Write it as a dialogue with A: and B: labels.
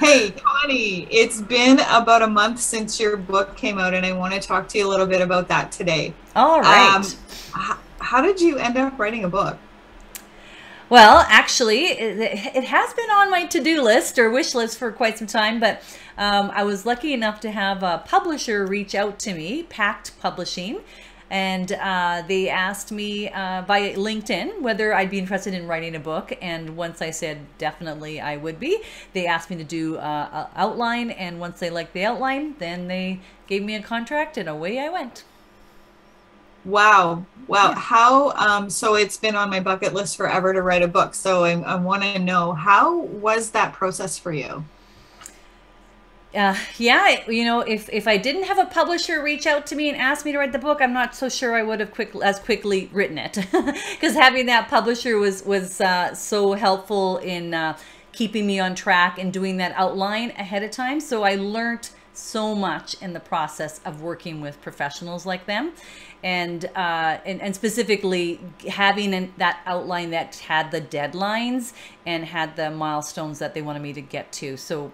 A: Hey, Connie, it's been about a month since your book came out, and I want to talk to you a little bit about that today.
B: All right.
A: How did you end up writing a book?
B: Well, actually, it has been on my to-do list or wish list for quite some time, but I was lucky enough to have a publisher reach out to me, Pact Publishing, and they asked me by LinkedIn whether I'd be interested in writing a book. And once I said definitely I would be, they asked me to do a outline, and once they liked the outline, then they gave me a contract, and away I went.
A: Wow. Wow.
B: Yeah.
A: So it's been on my bucket list forever to write a book. So I want to know, how was that process for you?
B: Yeah, if I didn't have a publisher reach out to me and ask me to write the book, I'm not so sure I would have as quickly written it, because having that publisher was so helpful in keeping me on track and doing that outline ahead of time. So I learned so much in the process of working with professionals like them, and specifically having that outline that had the deadlines and had the milestones that they wanted me to get to. So